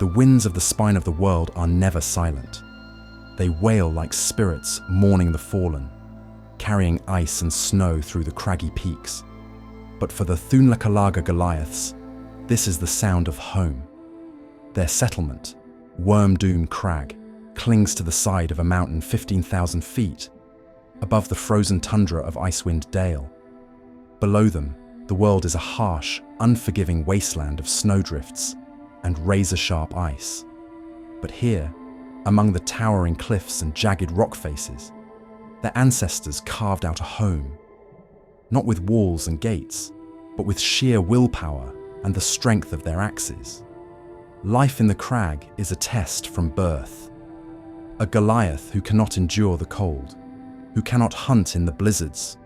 The winds of the spine of the world are never silent. They wail like spirits mourning the fallen, carrying ice and snow through the craggy peaks. But for the Thunlakalaga Goliaths, this is the sound of home. Their settlement, Wormdoom Crag, clings to the side of a mountain 15,000 feet above the frozen tundra of Icewind Dale. Below them, the world is a harsh, unforgiving wasteland of snowdrifts and razor-sharp ice. But here, among the towering cliffs and jagged rock faces, their ancestors carved out a home, not with walls and gates, but with sheer willpower and the strength of their axes. Life in the crag is a test from birth. A Goliath who cannot endure the cold, who cannot hunt in the blizzards,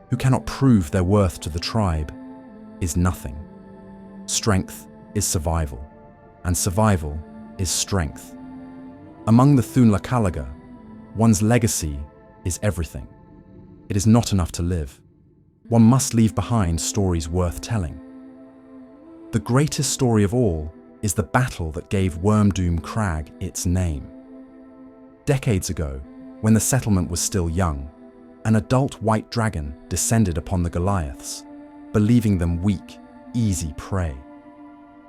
who cannot prove their worth to the tribe, is nothing. Strength is survival, and survival is strength. Among the Thunlakalaga, one's legacy is everything. It is not enough to live. One must leave behind stories worth telling. The greatest story of all is the battle that gave Wormdoom Crag its name. Decades ago, when the settlement was still young, an adult white dragon descended upon the Goliaths, believing them weak, easy prey.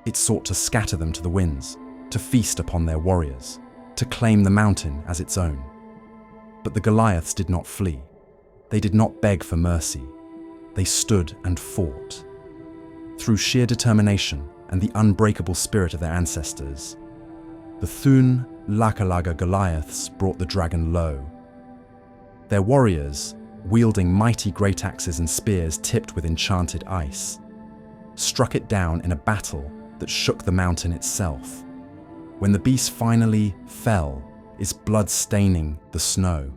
It sought to scatter them to the winds, to feast upon their warriors, to claim the mountain as its own. But the Goliaths did not flee. They did not beg for mercy. They stood and fought. Through sheer determination and the unbreakable spirit of their ancestors, the Thunlakalaga Goliaths brought the dragon low. Their warriors, wielding mighty great axes and spears tipped with enchanted ice, struck it down in a battle that shook the mountain itself. When the beast finally fell, its blood staining the snow,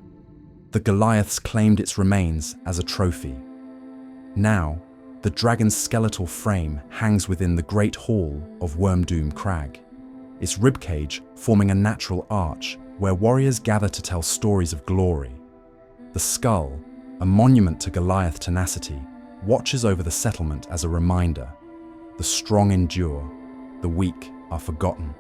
the Goliaths claimed its remains as a trophy. Now, the dragon's skeletal frame hangs within the great hall of Wormdoom Crag, its ribcage forming a natural arch where warriors gather to tell stories of glory. The skull, a monument to Goliath tenacity, watches over the settlement as a reminder. The strong endure, the weak are forgotten.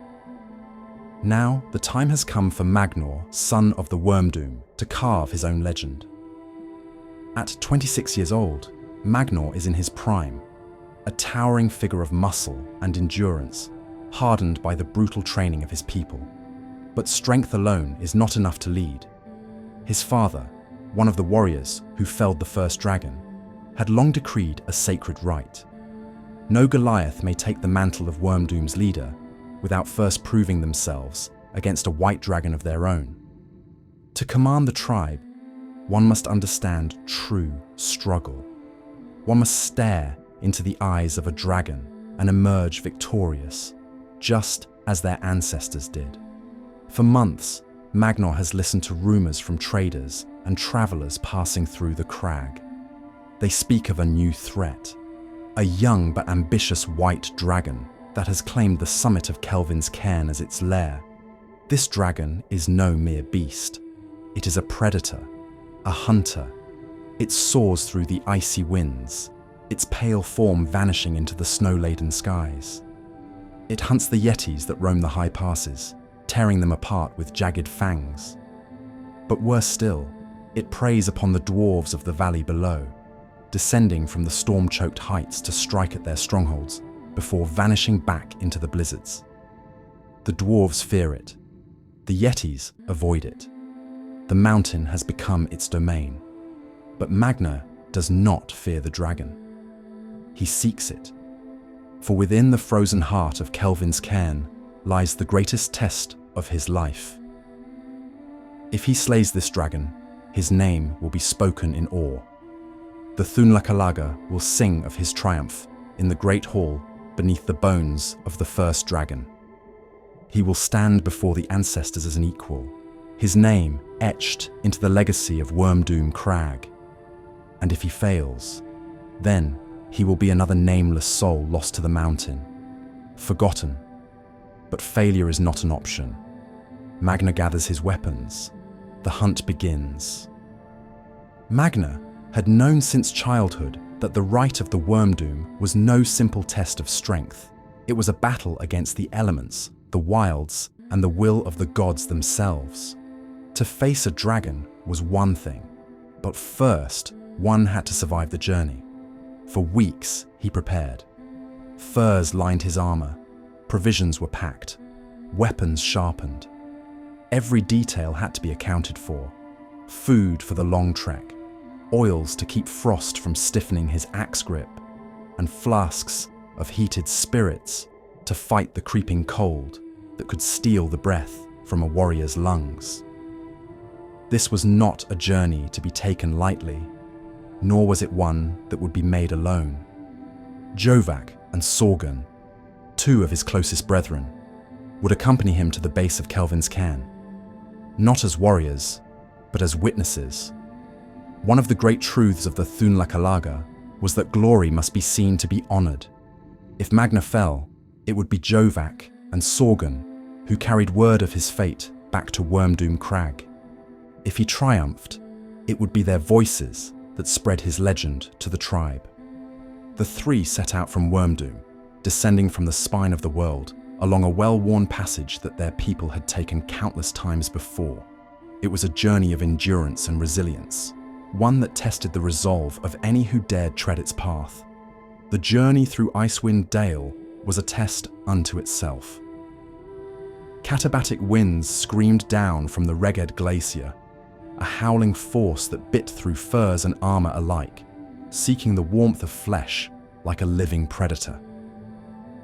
Now, the time has come for Magnor, son of the Wormdoom, to carve his own legend. At 26 years old, Magnor is in his prime, a towering figure of muscle and endurance, hardened by the brutal training of his people. But strength alone is not enough to lead. His father, one of the warriors who felled the first dragon, had long decreed a sacred right. No Goliath may take the mantle of Wormdoom's leader without first proving themselves against a white dragon of their own. To command the tribe, one must understand true struggle. One must stare into the eyes of a dragon and emerge victorious, just as their ancestors did. For months, Magnor has listened to rumors from traders and travelers passing through the crag. They speak of a new threat, a young but ambitious white dragon that has claimed the summit of Kelvin's Cairn as its lair. This dragon is no mere beast. It is a predator, a hunter. It soars through the icy winds, its pale form vanishing into the snow-laden skies. It hunts the yetis that roam the high passes, tearing them apart with jagged fangs. But worse still, it preys upon the dwarves of the valley below, descending from the storm-choked heights to strike at their strongholds before vanishing back into the blizzards. The dwarves fear it. The yetis avoid it. The mountain has become its domain. But Magnor does not fear the dragon. He seeks it. For within the frozen heart of Kelvin's Cairn lies the greatest test of his life. If he slays this dragon, his name will be spoken in awe. The Thunlakalaga will sing of his triumph in the great hall beneath the bones of the first dragon. He will stand before the ancestors as an equal, his name etched into the legacy of Wormdoom Crag. And if he fails, then he will be another nameless soul lost to the mountain, forgotten. But failure is not an option. Magnor gathers his weapons. The hunt begins. Magnor had known since childhood that the rite of the Wormdoom was no simple test of strength. It was a battle against the elements, the wilds, and the will of the gods themselves. To face a dragon was one thing, but first, one had to survive the journey. For weeks, he prepared. Furs lined his armor, provisions were packed, weapons sharpened. Every detail had to be accounted for. Food for the long trek, oils to keep frost from stiffening his axe grip, and flasks of heated spirits to fight the creeping cold that could steal the breath from a warrior's lungs. This was not a journey to be taken lightly, nor was it one that would be made alone. Duch and Sorgan, two of his closest brethren, would accompany him to the base of Kelvin's Cairn, not as warriors, but as witnesses. One of the great truths of the Thunlakalaga was that glory must be seen to be honored. If Magna fell, it would be Duch and Sorgan who carried word of his fate back to Wormdoom Crag. If he triumphed, it would be their voices that spread his legend to the tribe. The three set out from Wormdoom, descending from the spine of the world along a well-worn passage that their people had taken countless times before. It was a journey of endurance and resilience, one that tested the resolve of any who dared tread its path. The journey through Icewind Dale was a test unto itself. Katabatic winds screamed down from the Reged Glacier, a howling force that bit through furs and armor alike, seeking the warmth of flesh like a living predator.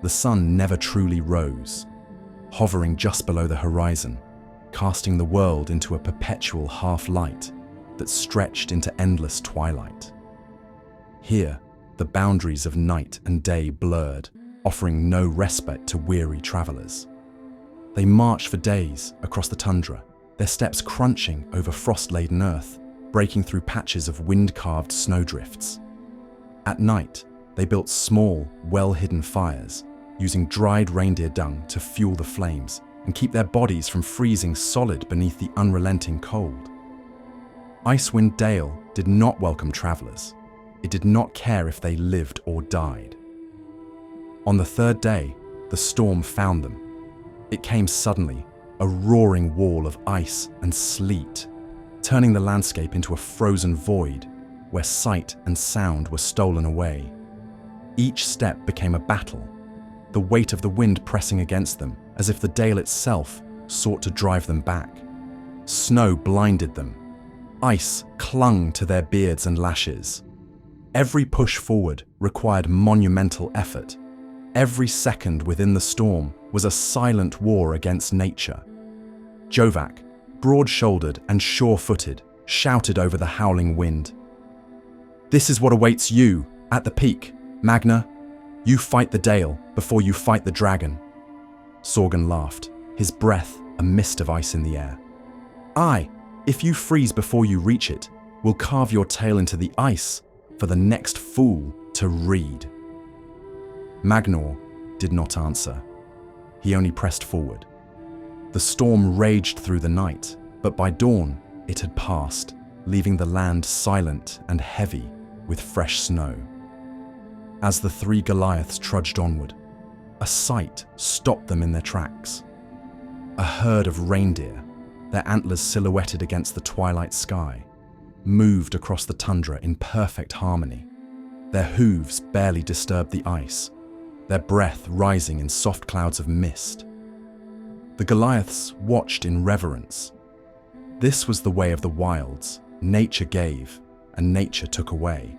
The sun never truly rose, hovering just below the horizon, casting the world into a perpetual half-light that stretched into endless twilight. Here, the boundaries of night and day blurred, offering no respite to weary travelers. They marched for days across the tundra, their steps crunching over frost-laden earth, breaking through patches of wind-carved snowdrifts. At night, they built small, well-hidden fires, using dried reindeer dung to fuel the flames and keep their bodies from freezing solid beneath the unrelenting cold. Icewind Dale did not welcome travelers. It did not care if they lived or died. On the third day, the storm found them. It came suddenly, a roaring wall of ice and sleet, turning the landscape into a frozen void where sight and sound were stolen away. Each step became a battle, the weight of the wind pressing against them as if the dale itself sought to drive them back. Snow blinded them. Ice clung to their beards and lashes. Every push forward required monumental effort. Every second within the storm was a silent war against nature. Duch, broad-shouldered and sure-footed, shouted over the howling wind. "This is what awaits you, at the peak, Magna. You fight the dale before you fight the dragon." Sorgan laughed, his breath a mist of ice in the air. "Aye, if you freeze before you reach it, we'll carve your tail into the ice for the next fool to read." Magnor did not answer. He only pressed forward. The storm raged through the night, but by dawn it had passed, leaving the land silent and heavy with fresh snow. As the three Goliaths trudged onward, a sight stopped them in their tracks. A herd of reindeer, their antlers silhouetted against the twilight sky, moved across the tundra in perfect harmony. Their hooves barely disturbed the ice, their breath rising in soft clouds of mist. The Goliaths watched in reverence. This was the way of the wilds. Nature gave, and nature took away.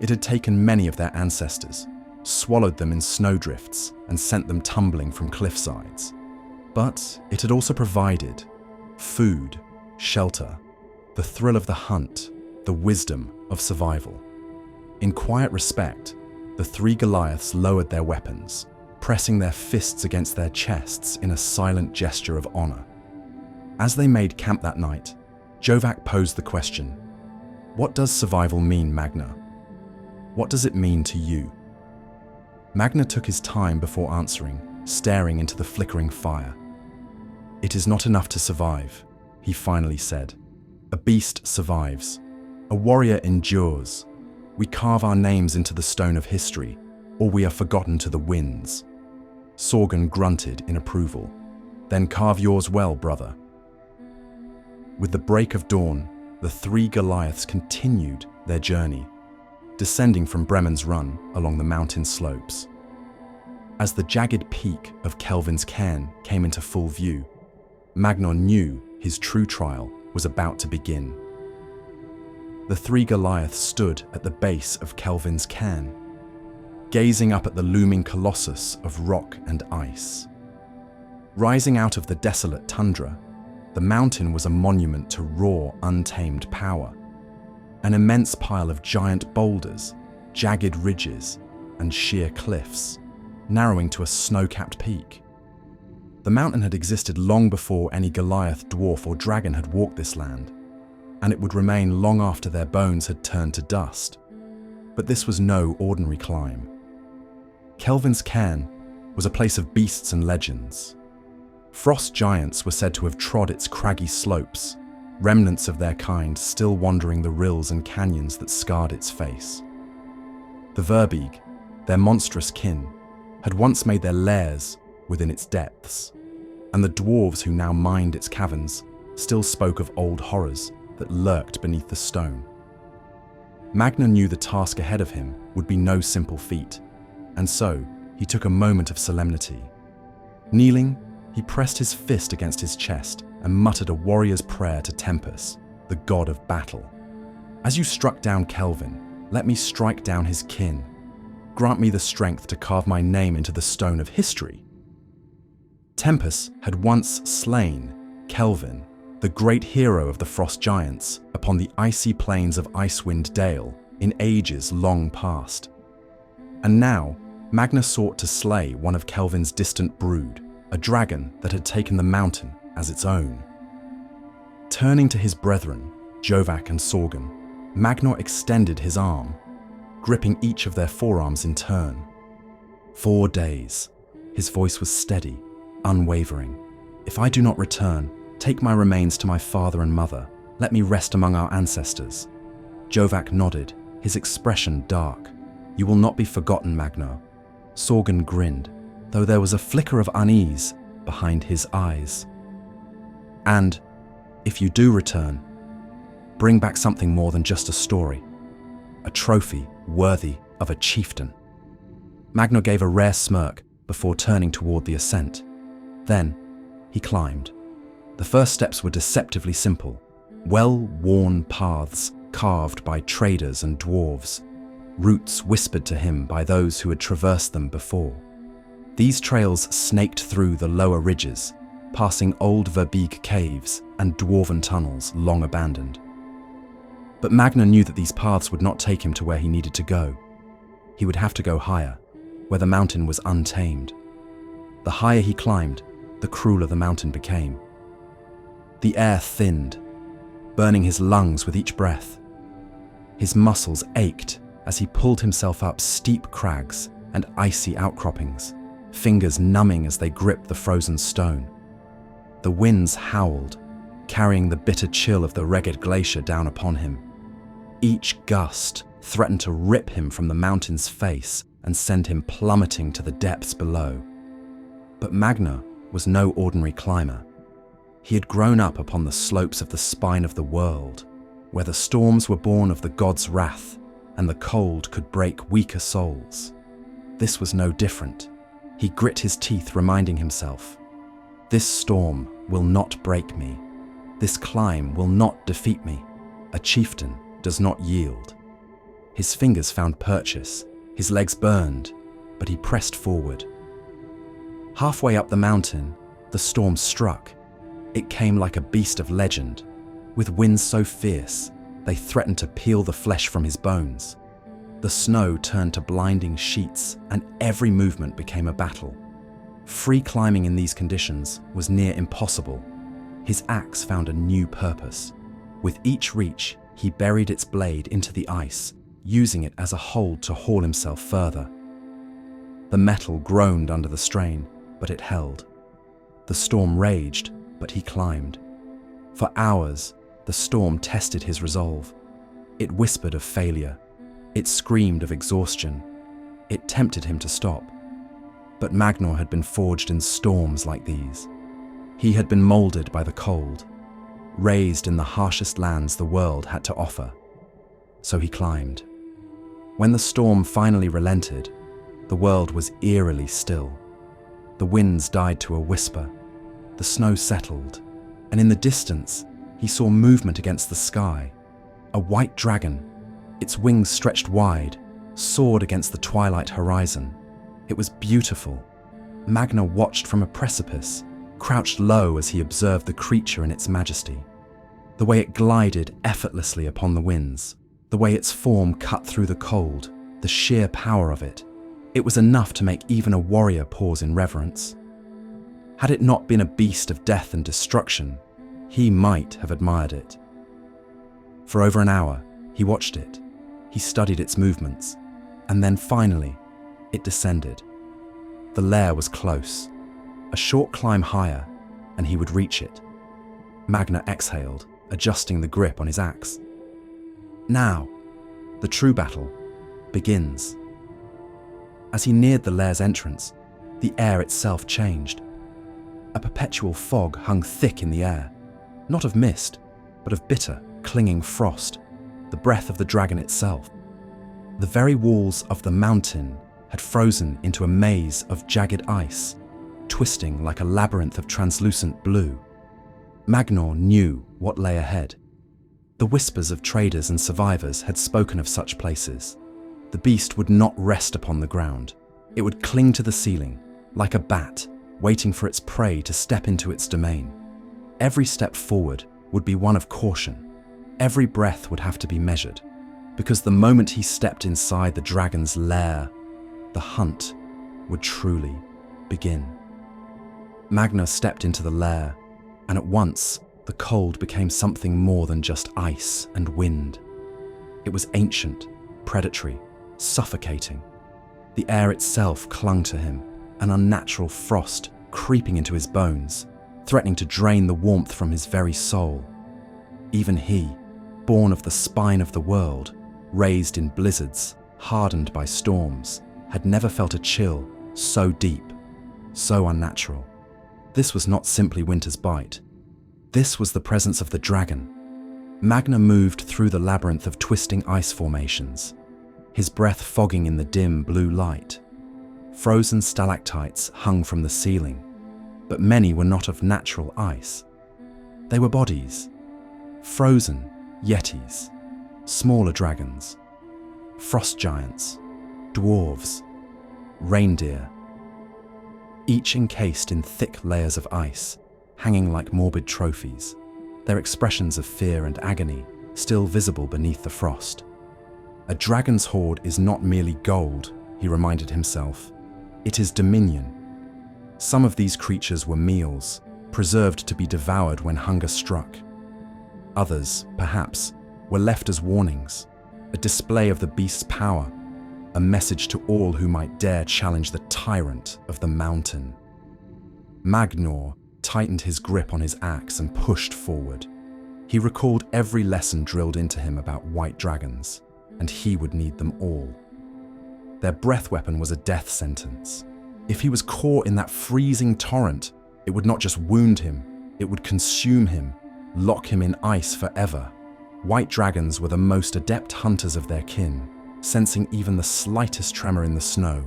It had taken many of their ancestors, swallowed them in snowdrifts, and sent them tumbling from cliffsides. But it had also provided food, shelter, the thrill of the hunt, the wisdom of survival. In quiet respect, the three Goliaths lowered their weapons, pressing their fists against their chests in a silent gesture of honor. As they made camp that night, Duch posed the question, "What does survival mean, Magna? What does it mean to you?" Magna took his time before answering, staring into the flickering fire. "It is not enough to survive," he finally said. "A beast survives. A warrior endures. We carve our names into the stone of history, or we are forgotten to the winds." Sorgan grunted in approval. Then carve yours well, brother. With the break of dawn, the three Goliaths continued their journey, descending from Bremen's Run along the mountain slopes. As the jagged peak of Kelvin's Cairn came into full view, Magnar knew his true trial was about to begin. The three Goliaths stood at the base of Kelvin's Cairn, gazing up at the looming colossus of rock and ice. Rising out of the desolate tundra, the mountain was a monument to raw, untamed power. An immense pile of giant boulders, jagged ridges, and sheer cliffs, narrowing to a snow-capped peak. The mountain had existed long before any Goliath, dwarf, or dragon had walked this land, and it would remain long after their bones had turned to dust. But this was no ordinary climb. Kelvin's Cairn was a place of beasts and legends. Frost giants were said to have trod its craggy slopes, remnants of their kind still wandering the rills and canyons that scarred its face. The Verbeeg, their monstrous kin, had once made their lairs within its depths, and the dwarves who now mined its caverns still spoke of old horrors that lurked beneath the stone. Magnar knew the task ahead of him would be no simple feat, and so he took a moment of solemnity. Kneeling, he pressed his fist against his chest and muttered a warrior's prayer to Tempus, the god of battle. As you struck down Kelvin, let me strike down his kin. Grant me the strength to carve my name into the stone of history. Tempus had once slain Kelvin, the great hero of the Frost Giants, upon the icy plains of Icewind Dale in ages long past. And now, Magnar sought to slay one of Kelvin's distant brood, a dragon that had taken the mountain as its own. Turning to his brethren, Jovak and Sorgan, Magnar extended his arm, gripping each of their forearms in turn. 4 days. His voice was steady, unwavering. If I do not return, take my remains to my father and mother. Let me rest among our ancestors. Jovak nodded, his expression dark. You will not be forgotten, Magnar. Sorgan grinned, though there was a flicker of unease behind his eyes. And, if you do return, bring back something more than just a story. A trophy worthy of a chieftain. Magnar gave a rare smirk before turning toward the ascent. Then, he climbed. The first steps were deceptively simple, well-worn paths carved by traders and dwarves, routes whispered to him by those who had traversed them before. These trails snaked through the lower ridges, passing old Verbeeg caves and dwarven tunnels long abandoned. But Magnar knew that these paths would not take him to where he needed to go. He would have to go higher, where the mountain was untamed. The higher he climbed, the crueler the mountain became. The air thinned, burning his lungs with each breath. His muscles ached as he pulled himself up steep crags and icy outcroppings, fingers numbing as they gripped the frozen stone. The winds howled, carrying the bitter chill of the Reged Glacier down upon him. Each gust threatened to rip him from the mountain's face and send him plummeting to the depths below. But Magnar was no ordinary climber. He had grown up upon the slopes of the spine of the world, where the storms were born of the god's wrath and the cold could break weaker souls. This was no different. He grit his teeth, reminding himself, this storm will not break me. This climb will not defeat me. A chieftain does not yield. His fingers found purchase, his legs burned, but he pressed forward. Halfway up the mountain, the storm struck. It came like a beast of legend, with winds so fierce they threatened to peel the flesh from his bones. The snow turned to blinding sheets, and every movement became a battle. Free climbing in these conditions was near impossible. His axe found a new purpose. With each reach, he buried its blade into the ice, using it as a hold to haul himself further. The metal groaned under the strain, but it held. The storm raged, but he climbed. For hours, the storm tested his resolve. It whispered of failure. It screamed of exhaustion. It tempted him to stop. But Magnor had been forged in storms like these. He had been molded by the cold, raised in the harshest lands the world had to offer. So he climbed. When the storm finally relented, the world was eerily still. The winds died to a whisper, the snow settled, and in the distance he saw movement against the sky. A white dragon, its wings stretched wide, soared against the twilight horizon. It was beautiful. Magnor watched from a precipice, crouched low as he observed the creature in its majesty. The way it glided effortlessly upon the winds, the way its form cut through the cold, the sheer power of it. It was enough to make even a warrior pause in reverence. Had it not been a beast of death and destruction, he might have admired it. For over an hour, he watched it. He studied its movements, and then finally, it descended. The lair was close. A short climb higher, and he would reach it. Magnor exhaled, adjusting the grip on his axe. Now, the true battle begins. As he neared the lair's entrance, the air itself changed. A perpetual fog hung thick in the air, not of mist, but of bitter, clinging frost, the breath of the dragon itself. The very walls of the mountain had frozen into a maze of jagged ice, twisting like a labyrinth of translucent blue. Magnor knew what lay ahead. The whispers of traders and survivors had spoken of such places. The beast would not rest upon the ground. It would cling to the ceiling, like a bat, waiting for its prey to step into its domain. Every step forward would be one of caution. Every breath would have to be measured, because the moment he stepped inside the dragon's lair, the hunt would truly begin. Magnor stepped into the lair, and at once the cold became something more than just ice and wind. It was ancient, predatory, suffocating. The air itself clung to him, an unnatural frost creeping into his bones, threatening to drain the warmth from his very soul. Even he, born of the spine of the world, raised in blizzards, hardened by storms, had never felt a chill so deep, so unnatural. This was not simply winter's bite. This was the presence of the dragon. Magnor moved through the labyrinth of twisting ice formations, his breath fogging in the dim blue light. Frozen stalactites hung from the ceiling, but many were not of natural ice. They were bodies, frozen yetis, smaller dragons, frost giants, dwarves, reindeer, each encased in thick layers of ice, hanging like morbid trophies, their expressions of fear and agony still visible beneath the frost. A dragon's hoard is not merely gold, he reminded himself. It is dominion. Some of these creatures were meals, preserved to be devoured when hunger struck. Others, perhaps, were left as warnings, a display of the beast's power, a message to all who might dare challenge the tyrant of the mountain. Magnor tightened his grip on his axe and pushed forward. He recalled every lesson drilled into him about white dragons, and he would need them all. Their breath weapon was a death sentence. If he was caught in that freezing torrent, it would not just wound him, it would consume him, lock him in ice forever. White dragons were the most adept hunters of their kin, sensing even the slightest tremor in the snow,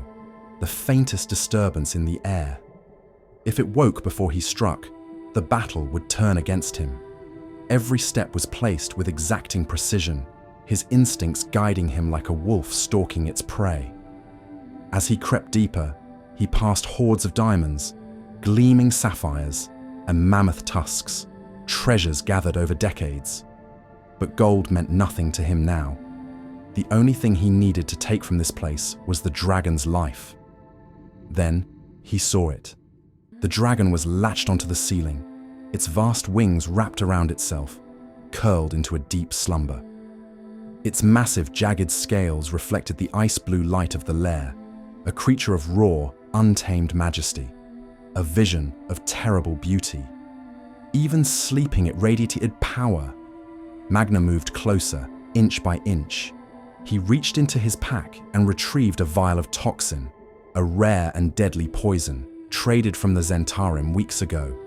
the faintest disturbance in the air. If it woke before he struck, the battle would turn against him. Every step was placed with exacting precision, his instincts guiding him like a wolf stalking its prey. As he crept deeper, he passed hordes of diamonds, gleaming sapphires, and mammoth tusks, treasures gathered over decades. But gold meant nothing to him now. The only thing he needed to take from this place was the dragon's life. Then he saw it. The dragon was latched onto the ceiling, its vast wings wrapped around itself, curled into a deep slumber. Its massive, jagged scales reflected the ice-blue light of the lair, a creature of raw, untamed majesty, a vision of terrible beauty. Even sleeping, it radiated power. Magnor moved closer, inch by inch. He reached into his pack and retrieved a vial of toxin, a rare and deadly poison traded from the Zentarim weeks ago.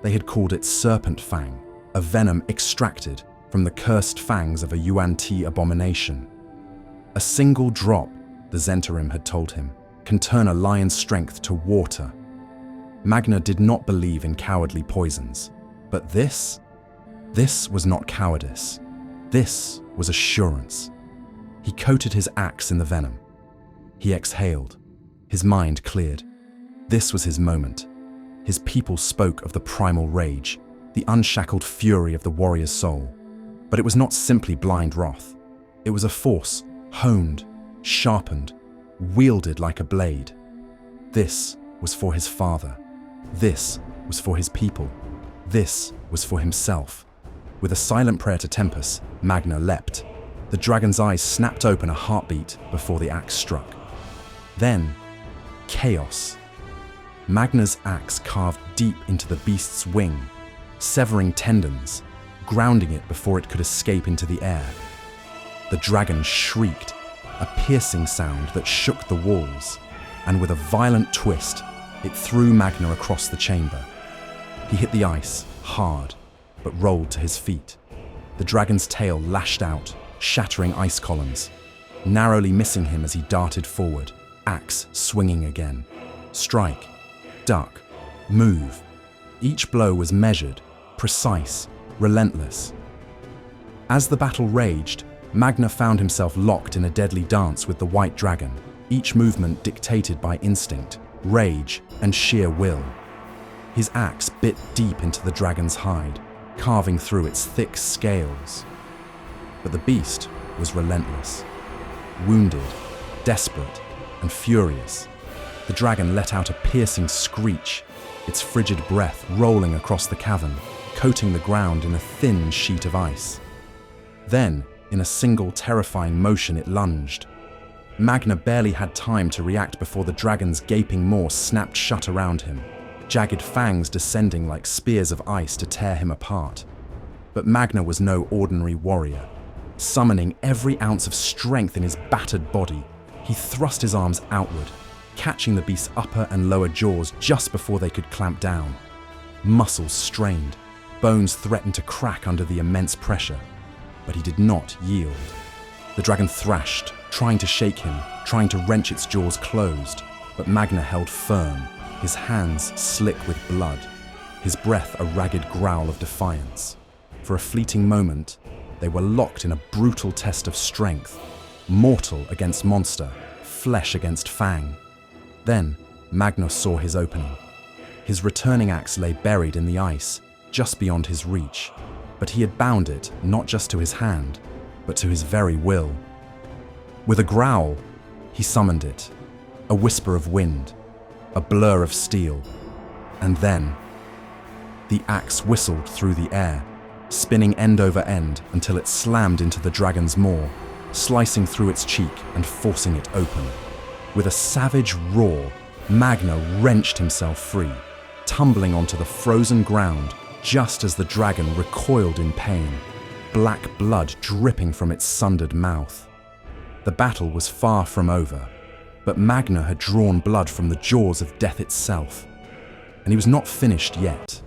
They had called it Serpent Fang, a venom extracted from the cursed fangs of a Yuan-Ti abomination. A single drop, the Zentarim had told him, can turn a lion's strength to water. Magna did not believe in cowardly poisons, but this was not cowardice. This was assurance. He coated his axe in the venom. He exhaled. His mind cleared. This was his moment. His people spoke of the primal rage, the unshackled fury of the warrior's soul. But it was not simply blind wrath. It was a force, honed, sharpened, wielded like a blade. This was for his father. This was for his people. This was for himself. With a silent prayer to Tempus, Magna leapt. The dragon's eyes snapped open a heartbeat before the axe struck. Then, chaos. Magna's axe carved deep into the beast's wing, severing tendons, grounding it before it could escape into the air. The dragon shrieked, a piercing sound that shook the walls, and with a violent twist, it threw Magna across the chamber. He hit the ice hard, but rolled to his feet. The dragon's tail lashed out, shattering ice columns, narrowly missing him as he darted forward, axe swinging again. Strike, duck, move. Each blow was measured, precise, relentless. As the battle raged, Magna found himself locked in a deadly dance with the white dragon, each movement dictated by instinct, rage, and sheer will. His axe bit deep into the dragon's hide, carving through its thick scales. But the beast was relentless. Wounded, desperate, and furious, the dragon let out a piercing screech, its frigid breath rolling across the cavern, coating the ground in a thin sheet of ice. Then, in a single terrifying motion, it lunged. Magna barely had time to react before the dragon's gaping maw snapped shut around him, jagged fangs descending like spears of ice to tear him apart. But Magna was no ordinary warrior. Summoning every ounce of strength in his battered body, he thrust his arms outward, catching the beast's upper and lower jaws just before they could clamp down. Muscles strained, bones threatened to crack under the immense pressure, but he did not yield. The dragon thrashed, trying to shake him, trying to wrench its jaws closed, but Magna held firm, his hands slick with blood, his breath a ragged growl of defiance. For a fleeting moment, they were locked in a brutal test of strength, mortal against monster, flesh against fang. Then, Magna saw his opening. His returning axe lay buried in the ice, just beyond his reach, but he had bound it not just to his hand, but to his very will. With a growl, he summoned it, a whisper of wind, a blur of steel, and then the axe whistled through the air, spinning end over end until it slammed into the dragon's maw, slicing through its cheek and forcing it open. With a savage roar, Magna wrenched himself free, tumbling onto the frozen ground just as the dragon recoiled in pain, black blood dripping from its sundered mouth. The battle was far from over, but Magna had drawn blood from the jaws of death itself, and he was not finished yet.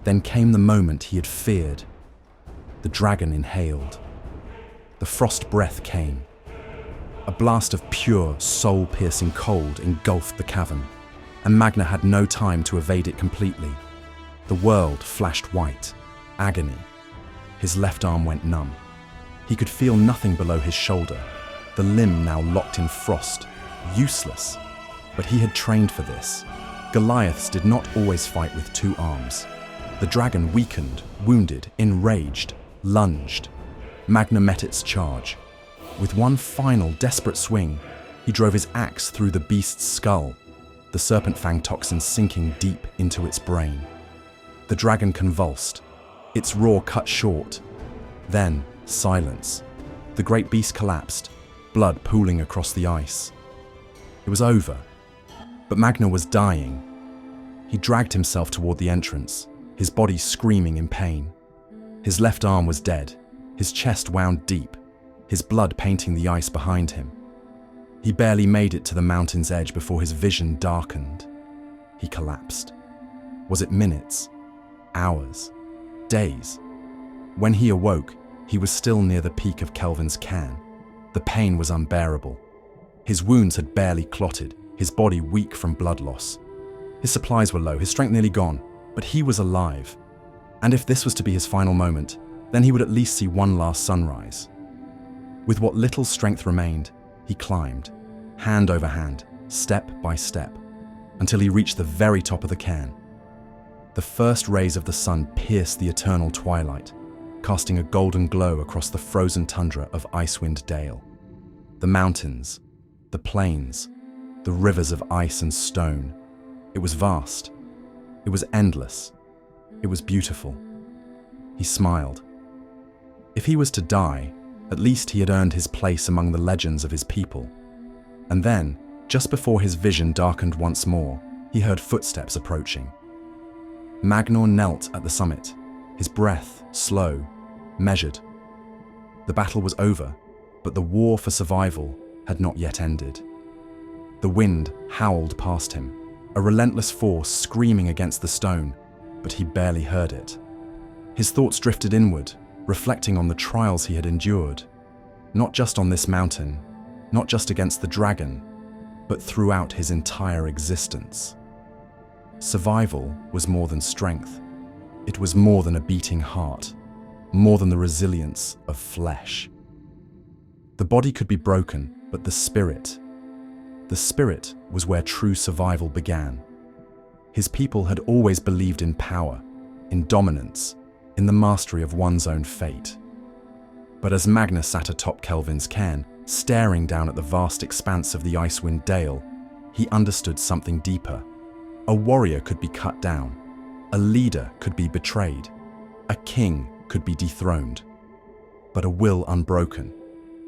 Then came the moment he had feared. The dragon inhaled. The frost breath came. A blast of pure, soul-piercing cold engulfed the cavern, and Magna had no time to evade it completely. The world flashed white, agony. His left arm went numb. He could feel nothing below his shoulder, the limb now locked in frost, useless. But he had trained for this. Goliaths did not always fight with two arms. The dragon weakened, wounded, enraged, lunged. Magna met its charge. With one final desperate swing, he drove his axe through the beast's skull, the serpent fang toxin sinking deep into its brain. The dragon convulsed, its roar cut short. Then, silence. The great beast collapsed, blood pooling across the ice. It was over, but Magna was dying. He dragged himself toward the entrance, his body screaming in pain. His left arm was dead, his chest wound deep, his blood painting the ice behind him. He barely made it to the mountain's edge before his vision darkened. He collapsed. Was it minutes? Hours? Days? When he awoke, he was still near the peak of Kelvin's Cairn. The pain was unbearable. His wounds had barely clotted, his body weak from blood loss. His supplies were low, his strength nearly gone, but he was alive. And if this was to be his final moment, then he would at least see one last sunrise. With what little strength remained, he climbed, hand over hand, step by step, until he reached the very top of the cairn. The first rays of the sun pierced the eternal twilight, casting a golden glow across the frozen tundra of Icewind Dale. The mountains, the plains, the rivers of ice and stone. It was vast. It was endless. It was beautiful. He smiled. If he was to die, at least he had earned his place among the legends of his people. And then, just before his vision darkened once more, he heard footsteps approaching. Magnor knelt at the summit, his breath slow, measured. The battle was over, but the war for survival had not yet ended. The wind howled past him, a relentless force screaming against the stone, but he barely heard it. His thoughts drifted inward, reflecting on the trials he had endured, not just on this mountain, not just against the dragon, but throughout his entire existence. Survival was more than strength. It was more than a beating heart, more than the resilience of flesh. The body could be broken, but the spirit was where true survival began. His people had always believed in power, in dominance, in the mastery of one's own fate. But as Magnus sat atop Kelvin's Cairn, staring down at the vast expanse of the Icewind Dale, he understood something deeper. A warrior could be cut down, a leader could be betrayed, a king could be dethroned, but a will unbroken,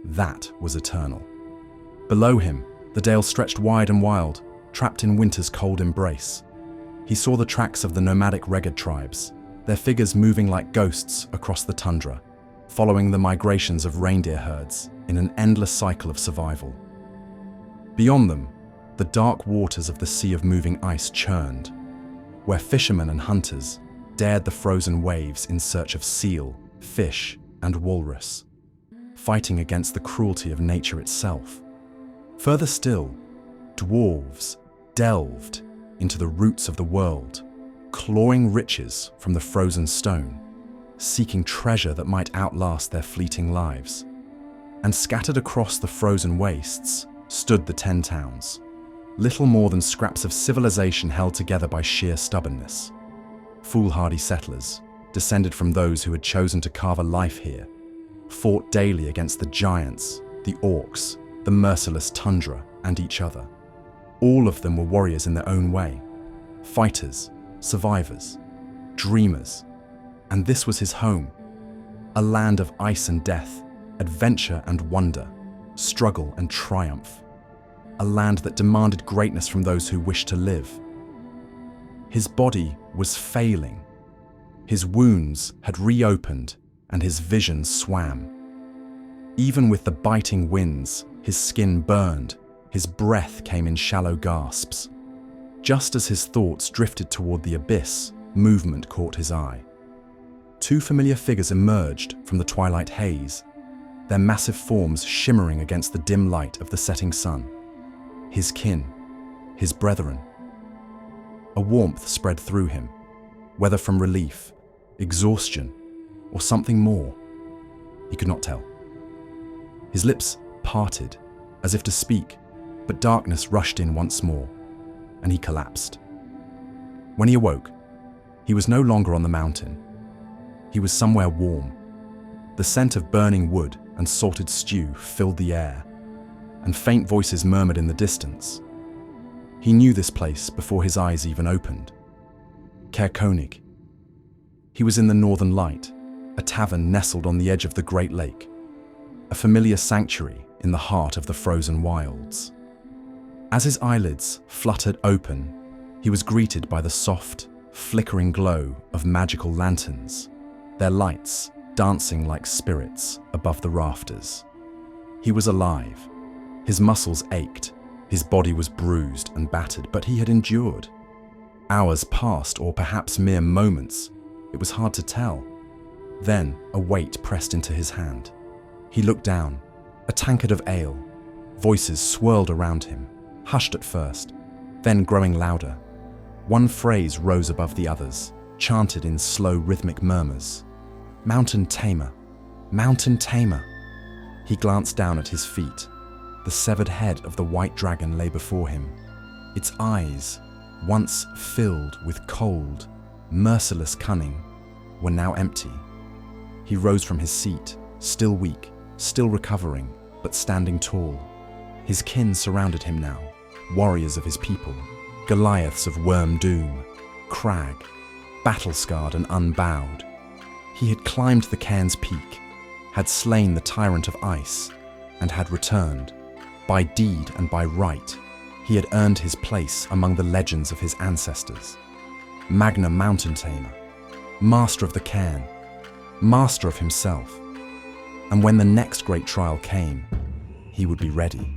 that was eternal. Below him, the dale stretched wide and wild, trapped in winter's cold embrace. He saw the tracks of the nomadic Reged tribes, their figures moving like ghosts across the tundra, following the migrations of reindeer herds in an endless cycle of survival. Beyond them, the dark waters of the Sea of Moving Ice churned, where fishermen and hunters dared the frozen waves in search of seal, fish, and walrus, fighting against the cruelty of nature itself. Further still, dwarves delved into the roots of the world, clawing riches from the frozen stone, seeking treasure that might outlast their fleeting lives. And scattered across the frozen wastes stood the 10 towns, little more than scraps of civilization held together by sheer stubbornness. Foolhardy settlers, descended from those who had chosen to carve a life here, fought daily against the giants, the orcs, the merciless tundra, and each other. All of them were warriors in their own way, fighters, survivors, dreamers. And this was his home, a land of ice and death, adventure and wonder, struggle and triumph, a land that demanded greatness from those who wished to live. His body was failing. His wounds had reopened and his vision swam. Even with the biting winds, his skin burned, his breath came in shallow gasps. Just as his thoughts drifted toward the abyss, movement caught his eye. 2 familiar figures emerged from the twilight haze, their massive forms shimmering against the dim light of the setting sun. His kin, his brethren. A warmth spread through him, whether from relief, exhaustion, or something more. He could not tell. His lips parted, as if to speak, but darkness rushed in once more, and he collapsed. When he awoke, he was no longer on the mountain. He was somewhere warm. The scent of burning wood and salted stew filled the air, and faint voices murmured in the distance. He knew this place before his eyes even opened. Cairn. He was in the Northern Light, a tavern nestled on the edge of the Great Lake, a familiar sanctuary in the heart of the frozen wilds. As his eyelids fluttered open, he was greeted by the soft, flickering glow of magical lanterns, their lights dancing like spirits above the rafters. He was alive, His muscles ached, his body was bruised and battered, but he had endured. Hours passed, or perhaps mere moments. It was hard to tell. Then a weight pressed into his hand. He looked down. A tankard of ale. Voices swirled around him, hushed at first, then growing louder. One phrase rose above the others, chanted in slow rhythmic murmurs. "Mountain Tamer, Mountain Tamer." He glanced down at his feet. The severed head of the white dragon lay before him. Its eyes, once filled with cold, merciless cunning, were now empty. He rose from his seat, still weak, still recovering, but standing tall. His kin surrounded him now, warriors of his people, Goliaths of Worm Doom, crag, battle-scarred and unbowed. He had climbed the Cairn's peak, had slain the tyrant of ice, and had returned. By deed and by right, he had earned his place among the legends of his ancestors. Magna Mountain Tamer, master of the Cairn, master of himself. And when the next great trial came, he would be ready.